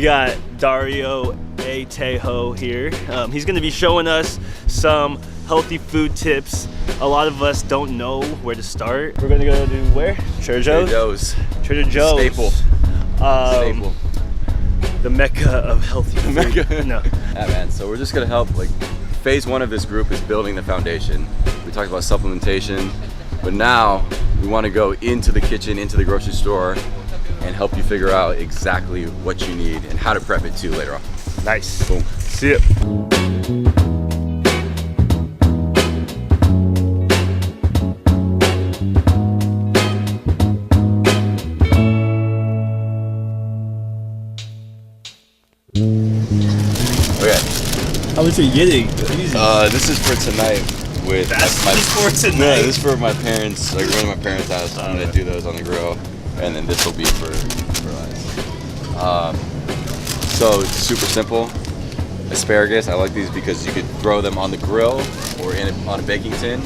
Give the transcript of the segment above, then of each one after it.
got Dario A. Tejo here. He's going to be showing us some healthy food tips. A lot of us don't know where to start. We're going to go to where? Trader Joe's? Trader Joe's. Staple. Staple. The mecca of healthy food. Mecca. No. Yeah, man. So we're just gonna help. Like, phase one of this group is building the foundation. We talked about supplementation, but now we want to go into the kitchen, into the grocery store, and help you figure out exactly what you need and how to prep it too later on. Nice. Boom. See ya. How much are you getting? This is for tonight with for tonight? No, this is for my parents. Like, we're going to my parents' house. I'm gonna do those on the grill, and then this will be for us. So it's super simple. Asparagus, I like these because you could throw them on the grill or on a baking tin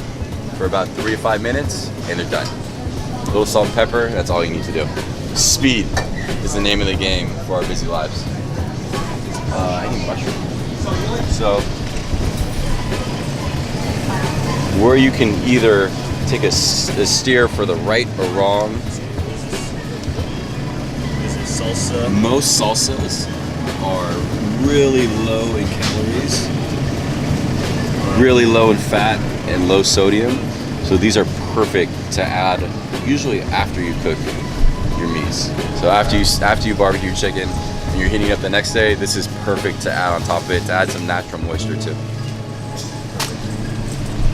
for about 3 to 5 minutes, and they're done. A little salt and pepper, that's all you need to do. Speed is the name of the game for our busy lives. I need mushroom. So, where you can either take a steer for the right or wrong. This is salsa. Most salsas are really low in calories, really low in fat, and low sodium. So these are perfect to add usually after you cook your meats. So after you barbecue chicken and you're heating up the next day, this is perfect to add on top of it to add some natural moisture too.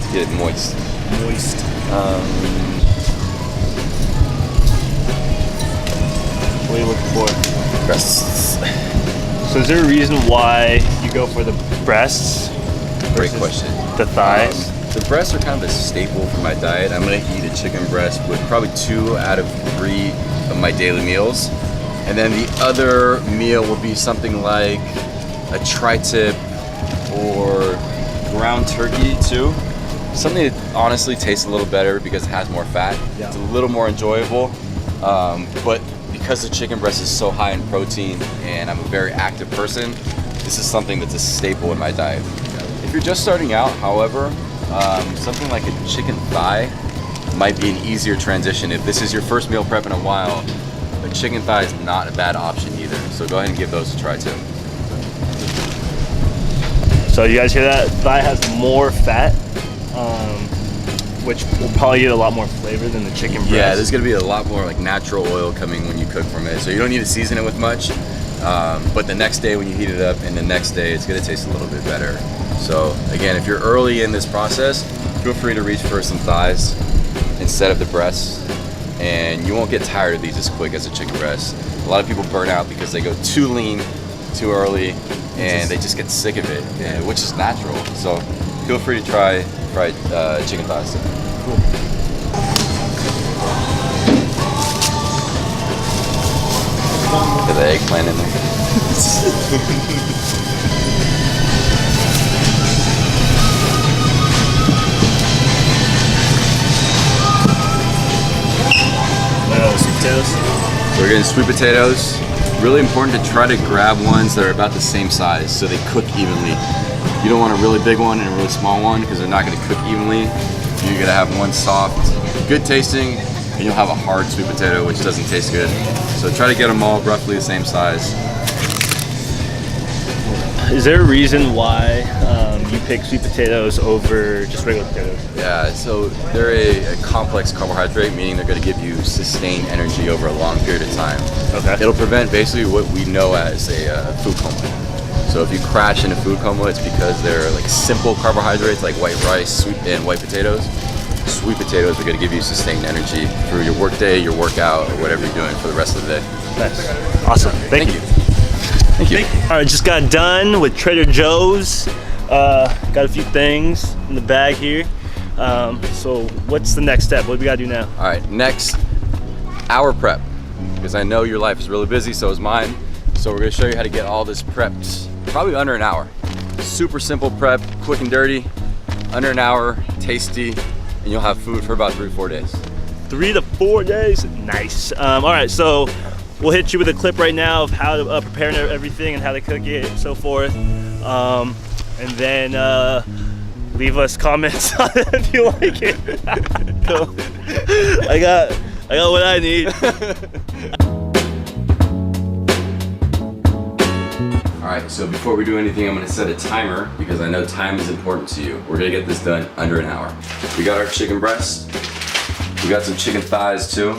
To get it moist. What are you looking for? Breasts. So is there a reason why you go for the breasts? Great question. The thighs? The breasts are kind of a staple for my diet. I'm gonna eat a chicken breast with probably 2 out of 3 of my daily meals. And then the other meal will be something like a tri-tip or ground turkey too. Something that honestly tastes a little better because it has more fat. Yeah. It's a little more enjoyable. But because the chicken breast is so high in protein and I'm a very active person, this is something that's a staple in my diet. If you're just starting out, however, something like a chicken thigh might be an easier transition. If this is your first meal prep in a while, a chicken thigh is not a bad option either. So go ahead and give those a try too. So you guys hear that? Thigh has more fat, which will probably get a lot more flavor than the chicken breast. Yeah, there's gonna be a lot more like natural oil coming when you cook from it. So you don't need to season it with much, but the next day when you heat it up and the next day, it's gonna taste a little bit better. So again, if you're early in this process, feel free to reach for some thighs instead of the breasts, and you won't get tired of these as quick as a chicken breast. A lot of people burn out because they go too lean too early and they just get sick of it, which is natural. So feel free to try chicken thighs. Cool. Get the eggplant in there. Sweet potatoes. So we're getting sweet potatoes. Really important to try to grab ones that are about the same size so they cook evenly. You don't want a really big one and a really small one because they're not going to cook evenly. You're going to have one soft, good tasting, and you'll have a hard sweet potato which doesn't taste good. So try to get them all roughly the same size. Is there a reason why you pick sweet potatoes over just regular potatoes? Yeah, so they're a complex carbohydrate, meaning they're going to give you sustained energy over a long period of time. Okay. It'll prevent basically what we know as a food coma. So if you crash in a food coma, it's because they're like simple carbohydrates like white rice, and white potatoes. Sweet potatoes are going to give you sustained energy through your workday, your workout, or whatever you're doing for the rest of the day. Nice. Awesome. Thank you. Thank you. All right, just got done with Trader Joe's. Got a few things in the bag here. So what's the next step? What do we gotta do now? All right, next, hour prep. Because I know your life is really busy, so is mine. So we're gonna show you how to get all this prepped, probably under an hour. Super simple prep, quick and dirty, under an hour, tasty, and you'll have food for about 3 to 4 days. 3 to 4 days. Nice. All right, so we'll hit you with a clip right now of how to prepare everything and how to cook it, so forth. And then leave us comments on it if you like it. So, I got what I need. Alright, so before we do anything, I'm going to set a timer because I know time is important to you. We're going to get this done under an hour. We got our chicken breast. We got some chicken thighs too.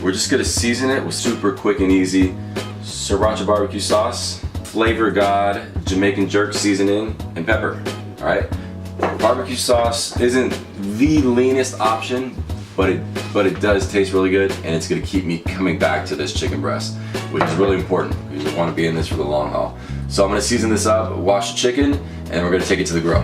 We're just going to season it with super quick and easy sriracha barbecue sauce, Flavor God Jamaican jerk seasoning, and pepper. Alright? Barbecue sauce isn't the leanest option, but it does taste really good, and it's going to keep me coming back to this chicken breast, which is really important because we want to be in this for the long haul. So I'm going to season this up, wash the chicken, and we're going to take it to the grill.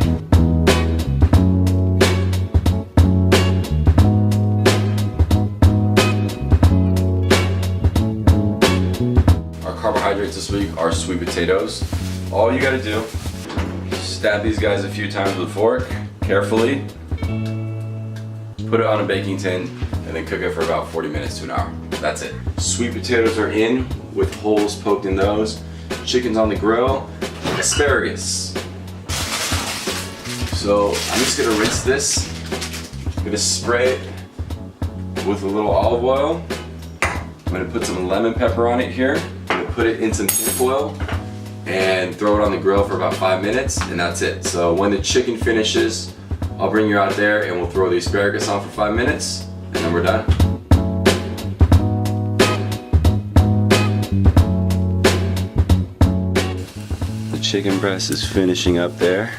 Our carbohydrates this week are sweet potatoes. All you got to do, stab these guys a few times with a fork, carefully, put it on a baking tin, and then cook it for about 40 minutes to an hour. That's it. Sweet potatoes are in with holes poked in those. Chicken's on the grill. Asparagus. So I'm just gonna rinse this. I'm gonna spray it with a little olive oil. I'm gonna put some lemon pepper on it here. I'm gonna put it in some tin foil and throw it on the grill for about 5 minutes, and that's it. So when the chicken finishes, I'll bring you out there and we'll throw the asparagus on for 5 minutes, and then we're done. The chicken breast is finishing up there.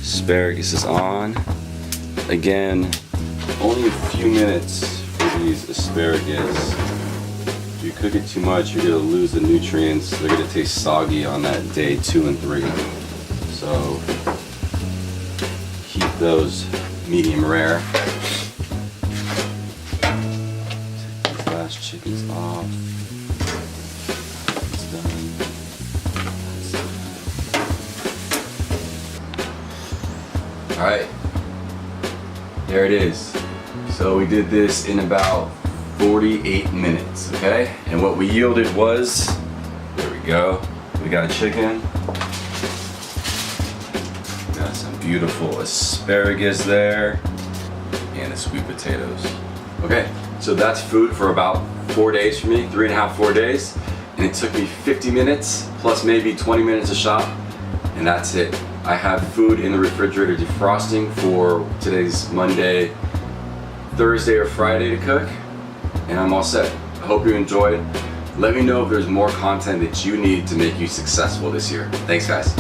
Asparagus is on. Again, only a few minutes for these asparagus. If you cook it too much, you're gonna lose the nutrients. They're gonna taste soggy on that day 2 and 3. So keep those medium rare. Take these last chickens off. It's done. All right, there it is. So we did this in about 48 minutes, okay? And what we yielded was, there we go. We got a chicken. Got some beautiful asparagus there, and the sweet potatoes. Okay, so that's food for about 4 days for me, 3.5, 4 days. And it took me 50 minutes, plus maybe 20 minutes to shop, and that's it. I have food in the refrigerator defrosting for today's Monday, Thursday, or Friday to cook, and I'm all set. I hope you enjoyed. Let me know if there's more content that you need to make you successful this year. Thanks, guys.